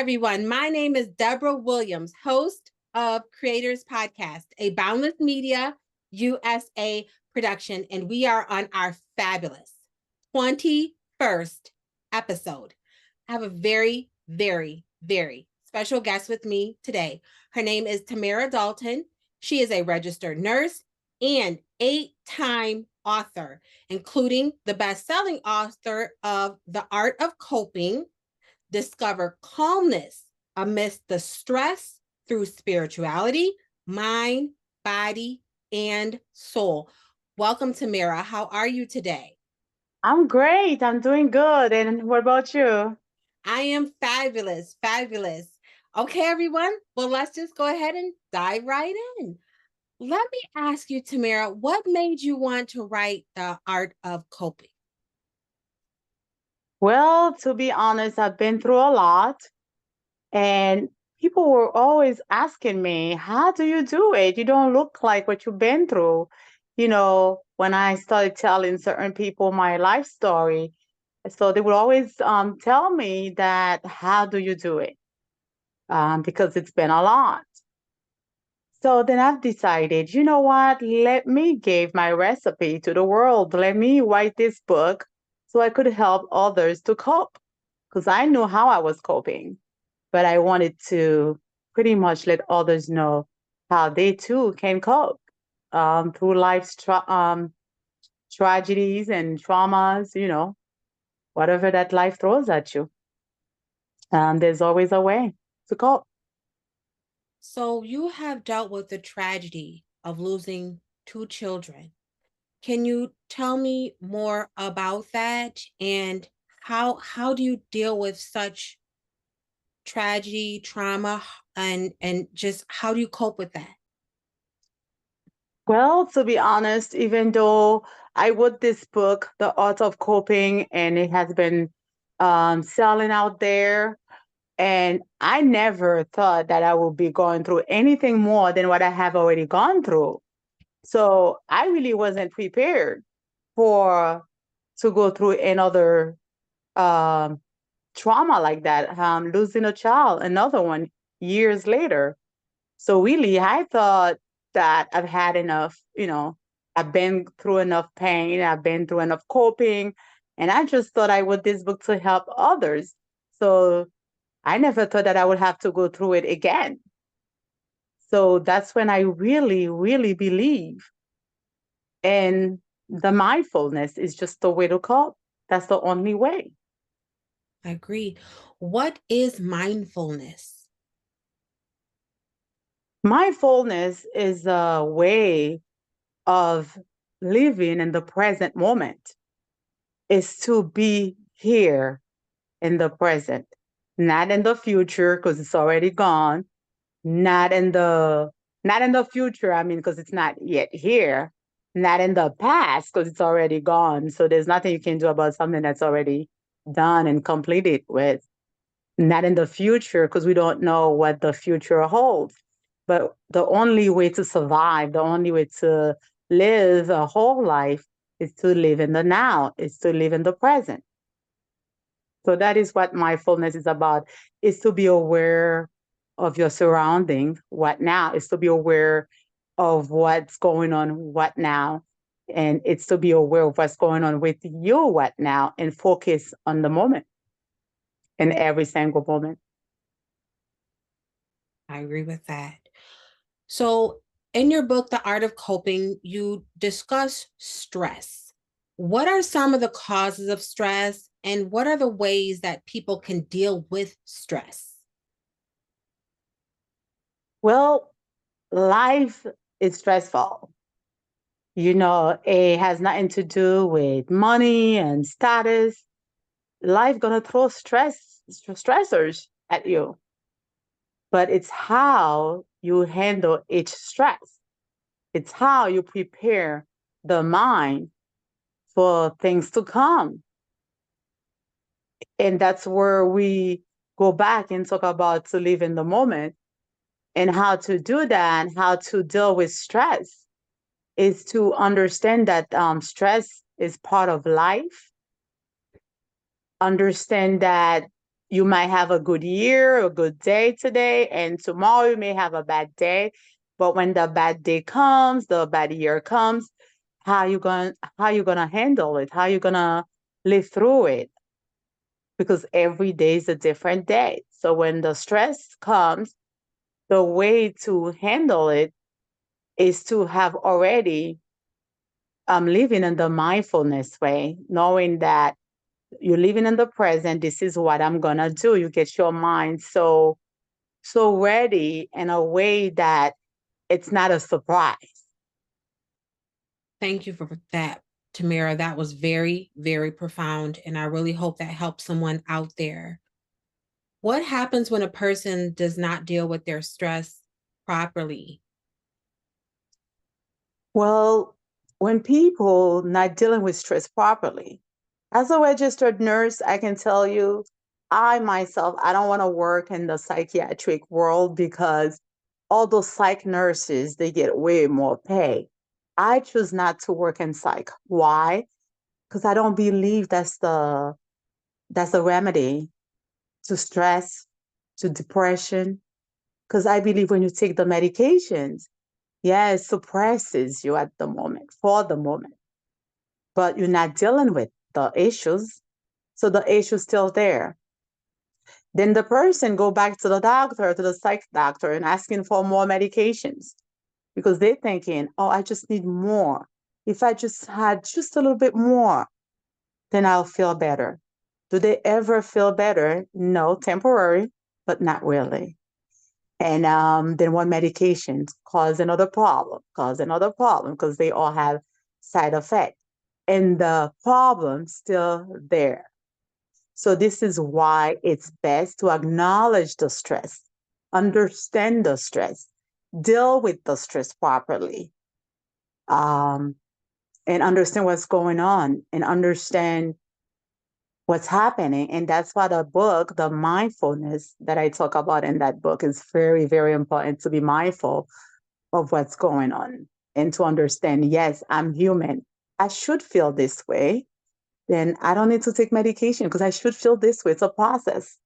everyone. My name is Deborah Williams, host of Creators Podcast, a Boundless Media USA production, and we are on our fabulous 21st episode. I have a very, very, very special guest with me today. Her name is Tamara Dalton. She is a registered nurse and 8-time author, including the best-selling author of The Art of Coping, Discover Calmness Amidst the Stress Through Spirituality, Mind, Body, and Soul. Welcome, Tamara. How are you today? I'm great. I'm doing good. And what about you? I am fabulous, fabulous. Okay, everyone. Well, let's just go ahead and dive right in. Let me ask you, Tamara, what made you want to write The Art of Coping? Well, to be honest, I've been through a lot, and people were always asking me, how do you do it? You don't look like what you've been through. When I started telling certain people my life story, so they would always tell me that, how do you do it? Because it's been a lot. So then I've decided, you know what? Let me give my recipe to the world. Let me write this book so I could help others to cope. Because I knew how I was coping, but I wanted to pretty much let others know how they too can cope through life's tragedies and traumas, whatever that life throws at you. There's always a way to cope. So, you have dealt with the tragedy of losing two children. Can you tell me more about that and how do you deal with such tragedy, trauma, and just how do you cope with that? Well, to be honest, even though I wrote this book, The Art of Coping, and it has been selling out there, and I never thought that I would be going through anything more than what I have already gone through. So I really wasn't prepared for to go through another um, trauma like that, losing a child, another one years later. So really, I thought that I've had enough, I've been through enough pain, I've been through enough coping, and I just thought I would this book to help others. So I never thought that I would have to go through it again. So that's when I really, really believe in the mindfulness is just the way to cope. That's the only way. I agree. What is mindfulness? Mindfulness is a way of living in the present moment, is to be here in the present, not in the future because it's already gone, not in the not in the future, I mean, because it's not yet here, not in the past because it's already gone. So there's nothing you can do about something that's already done and completed with. Not in the future because we don't know what the future holds. But the only way to survive, the only way to live a whole life is to live in the now, is to live in the present. So that is what mindfulness is about, is to be aware of your surroundings, what now, is to be aware of what's going on, what now. And it's to be aware of what's going on with you, what now, and focus on the moment in every single moment. I agree with that. So, in your book, The Art of Coping, you discuss stress. What are some of the causes of stress, and what are the ways that people can deal with stress? Well, life is stressful. It has nothing to do with money and status. Life gonna throw stressors at you, but it's how you handle each stress. It's how you prepare the mind for things to come. And that's where we go back and talk about to live in the moment and how to do that, how to deal with stress is to understand that stress is part of life. Understand that you might have a good year, a good day today, and tomorrow you may have a bad day. But when the bad day comes, the bad year comes, how you gonna handle it? How you gonna live through it? Because every day is a different day. So when the stress comes, the way to handle it is to have already living in the mindfulness way, knowing that you're living in the present. This is what I'm gonna do. You get your mind so ready in a way that it's not a surprise. Thank you for that, Tamara. That was very, very profound. And I really hope that helps someone out there. What happens when a person does not deal with their stress properly? Well, when people not dealing with stress properly, as a registered nurse, I can tell you, I myself, I don't want to work in the psychiatric world because all those psych nurses, they get way more pay. I choose not to work in psych. Why? Because I don't believe that's the remedy to stress, to depression. Because I believe when you take the medications, yeah, it suppresses you at the moment, for the moment, but you're not dealing with the issues. So the issue's still there. Then the person go back to the doctor, to the psych doctor, and asking for more medications because they're thinking, oh, I just need more. If I just had just a little bit more, then I'll feel better. Do they ever feel better? No, temporary, but not really. And then one medication cause another problem, because they all have side effects. And the problem's still there. So this is why it's best to acknowledge the stress, understand the stress, deal with the stress properly, um, and understand what's going on and understand what's happening. And that's why the book, the mindfulness that I talk about in that book, is very, very important to be mindful of what's going on and to understand, yes, I'm human. I should feel this way. Then I don't need to take medication because I should feel this way. It's a process.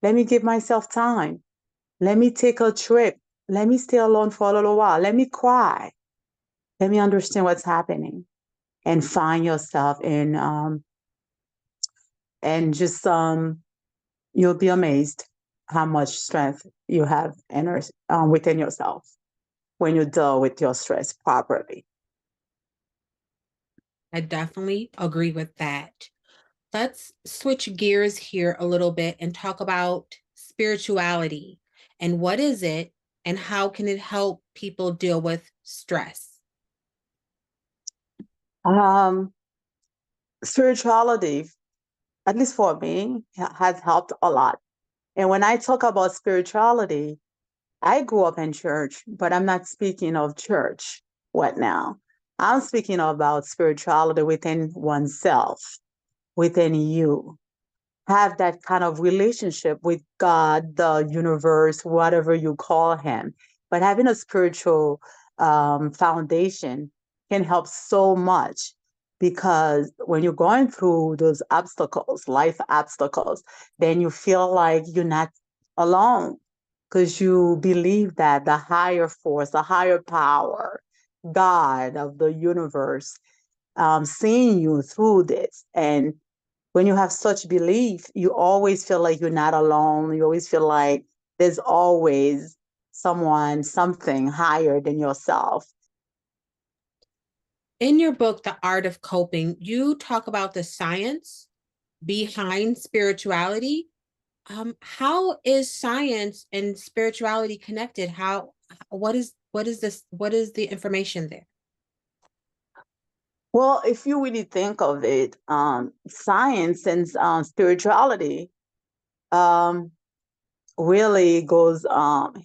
Let me give myself time. Let me take a trip. Let me stay alone for a little while. Let me cry. Let me understand what's happening and find yourself in and just you'll be amazed how much strength you have within yourself when you deal with your stress properly. I definitely agree with that. Let's switch gears here a little bit and talk about spirituality and what is it and how can it help people deal with stress? Um, Spirituality, at least for me, has helped a lot. And when I talk about spirituality, I grew up in church, but I'm not speaking of church. What now? I'm speaking about spirituality within oneself, within you. Have that kind of relationship with God, the universe, whatever you call him. But having a spiritual foundation can help so much because when you're going through those obstacles, life obstacles, then you feel like you're not alone because you believe that the higher force, the higher power, God of the universe, seeing you through this. And when you have such belief, you always feel like you're not alone. You always feel like there's always someone, something higher than yourself. In your book, The Art of Coping, you talk about the science behind spirituality. How is science and spirituality connected? What is the information there? Well, if you really think of it, science and spirituality um, really goes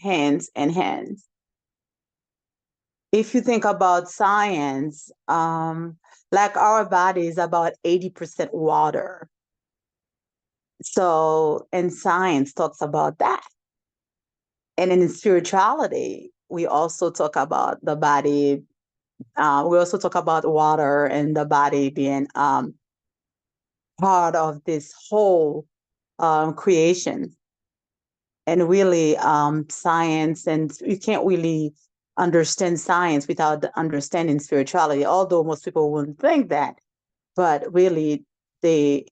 hands in hands. If you think about science, like our body is about 80% water. So, and science talks about that. And in spirituality, we also talk about the body. We also talk about water and the body being part of this whole. creation and really science. And you can't really understand science without understanding spirituality, although most people wouldn't think that. But really, they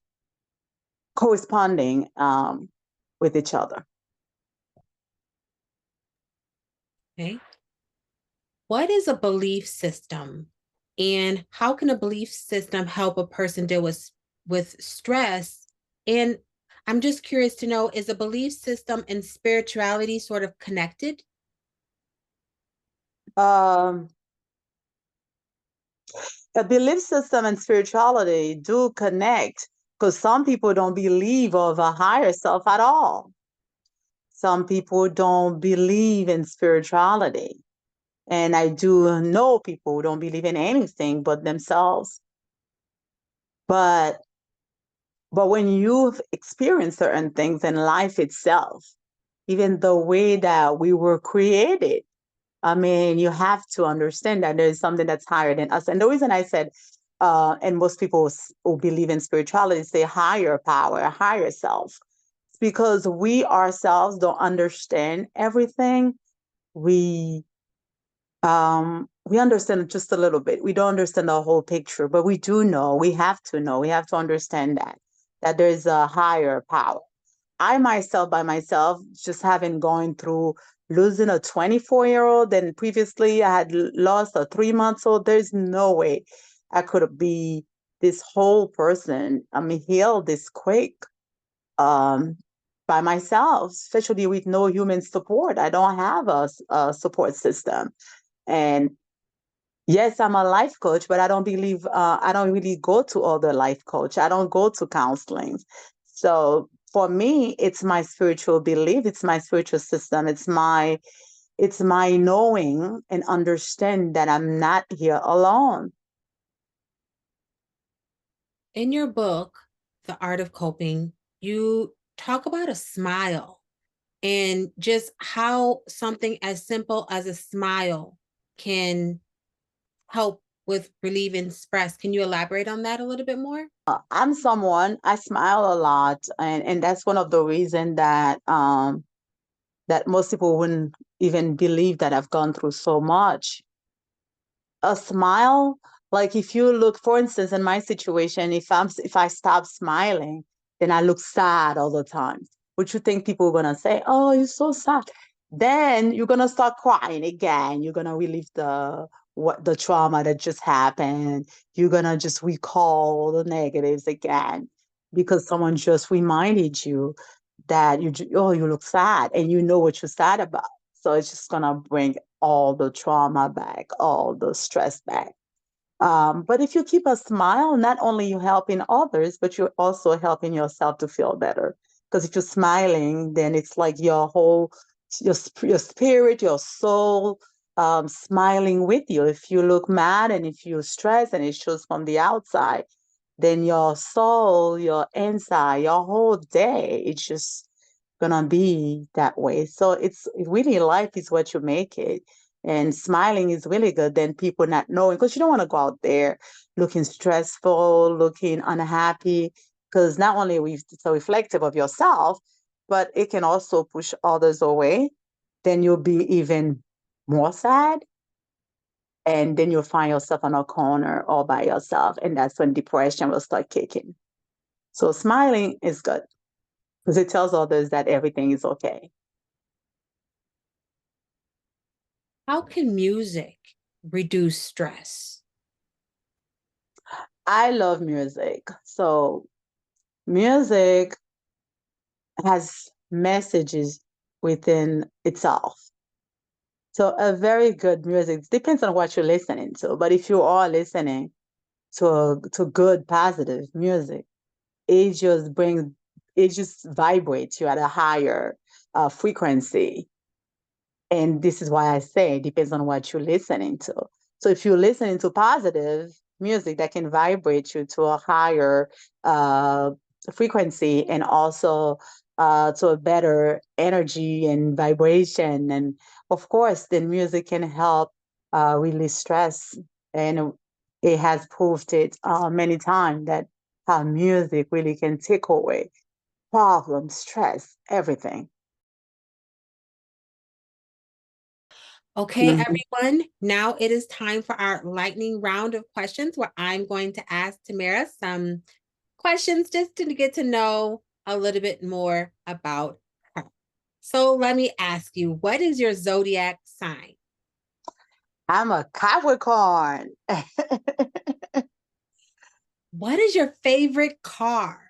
corresponding with each other. Okay. What is a belief system? And how can a belief system help a person deal with stress? And I'm just curious to know, is a belief system and spirituality sort of connected? Um, a belief system and spirituality do connect because some people don't believe of a higher self at all. Some people don't believe in spirituality. And I do know people who don't believe in anything but themselves. But when you've experienced certain things in life itself, even the way that we were created, I mean, you have to understand that there is something that's higher than us. And the reason I said, and most people who believe in spirituality say higher power, higher self, it's because we ourselves don't understand everything. We we understand just a little bit. We don't understand the whole picture, but we do know. We have to know. We have to understand that there is a higher power. I myself, by myself, just having gone through losing a 24-year-old, and previously I had lost a 3 months old. There's no way I could be this whole person. I mean, healed this quick um, by myself, especially with no human support. I don't have a support system. And yes, I'm a life coach, but I don't believe I don't really go to other life coach. I don't go to counseling. So for me, it's my spiritual belief, it's my spiritual system, it's my knowing and understand that I'm not here alone. In your book, The Art of Coping, you talk about a smile and just how something as simple as a smile can help with relieving stress. Can you elaborate on that a little bit more? I'm someone I smile a lot, and that's one of the reasons that most people wouldn't even believe that I've gone through so much. A smile, like if you look, for instance, in my situation, if I stop smiling, then I look sad all the time. Would you think people are gonna say, oh, you're so sad? Then you're gonna start crying again. You're gonna relive the trauma that just happened. You're gonna just recall the negatives again because someone just reminded you that oh, you look sad and you know what you're sad about. So it's just gonna bring all the trauma back, all the stress back. But if you keep a smile, not only you helping others, but you're also helping yourself to feel better. Because if you're smiling, then it's like your whole, your spirit, your soul, smiling with you. If you look mad and if you're stressed and it shows from the outside, then your soul, your inside, your whole day, it's just gonna be that way. So it's really life is what you make it. And smiling is really good than people not knowing because you don't want to go out there looking stressful, looking unhappy, because not only it's a reflective of yourself, but it can also push others away. Then you'll be even more sad. And then you'll find yourself on a corner all by yourself. And that's when depression will start kicking. So smiling is good because it tells others that everything is okay. How can music reduce stress? I love music. So music has messages within itself. So a very good music depends on what you're listening to. But if you are listening to good positive music, it just brings it just vibrates you at a higher frequency. And this is why I say it depends on what you're listening to. So if you're listening to positive music that can vibrate you to a higher uh, frequency and also to a better energy and vibration, and of course, then music can help release stress. And it has proved it many times that how music really can take away problems, stress, everything. Okay, Mhm. everyone, now it is time for our lightning round of questions where I'm going to ask Tamara some questions just to get to know a little bit more about her. So let me ask you, what is your zodiac sign? I'm a Capricorn. What is your favorite car?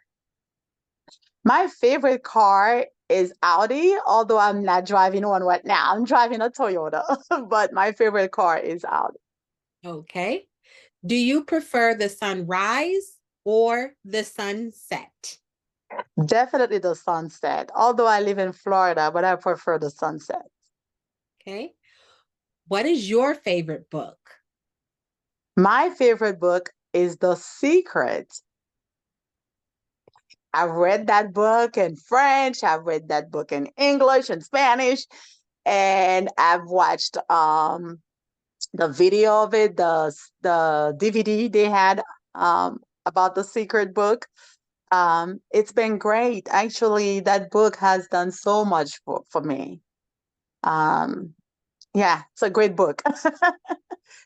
My favorite car is Audi, although I'm not driving one right now. I'm driving a Toyota, but my favorite car is Audi. Okay. Do you prefer the sunrise or the sunset? Definitely the sunset, although I live in Florida, but I prefer the sunset. Okay. What is your favorite book? My favorite book is The Secret. I've read that book in French, I've read that book in English and Spanish, and I've watched the video of it, the DVD they had about the secret book. It's been great. Actually, that book has done so much for me. Um, yeah, it's a great book.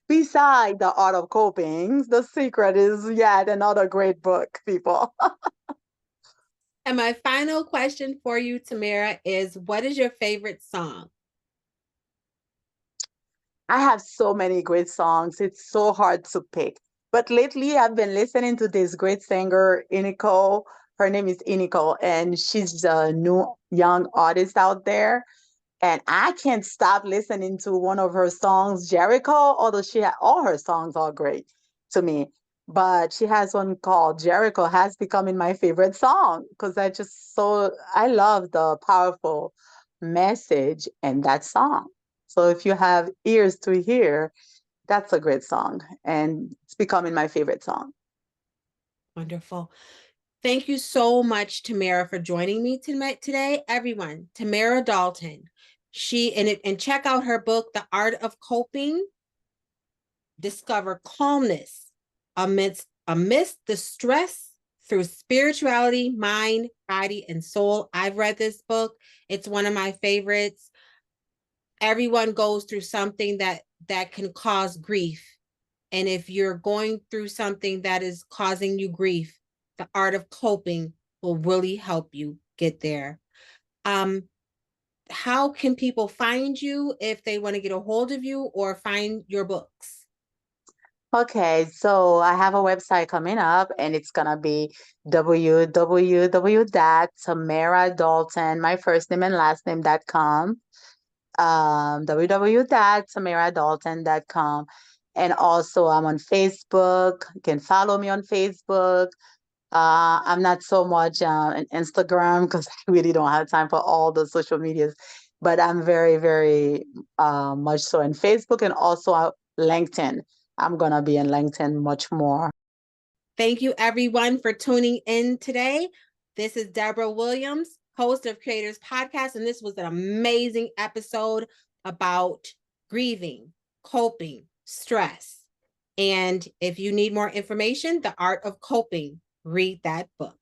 Beside The Art of Coping, The Secret is yet another great book, people. And my final question for you, Tamara, is what is your favorite song? I have so many great songs. It's so hard to pick. But lately, I've been listening to this great singer, Iniko. Her name is Iniko, and she's a new young artist out there. And I can't stop listening to one of her songs, Jericho, although all her songs are great to me. But she has one called Jericho has become my favorite song because I love the powerful message in that song. So if you have ears to hear, that's a great song and it's becoming my favorite song. Wonderful. Thank you so much, Tamara, for joining me today. Everyone, Tamara Dalton. And check out her book, The Art of Coping. Discover calmness amidst the stress through spirituality, mind, body, and soul. I've read this book. It's one of my favorites. Everyone goes through something that can cause grief. And if you're going through something that is causing you grief, the art of coping will really help you get there. Um, how can people find you if they want to get a hold of you or find your books? Okay, so I have a website coming up and it's gonna be www.tamaradalton, my first name and last name.com. www.tamaradalton.com. And also I'm on Facebook. You can follow me on Facebook. I'm not so much on Instagram because I really don't have time for all the social medias, but I'm very, very much so in Facebook and also LinkedIn. I'm gonna be in LinkedIn much more. Thank you, everyone, for tuning in today. This is Deborah Williams, host of Creators Podcast, and this was an amazing episode about grieving, coping, stress. And if you need more information, The Art of Coping, read that book.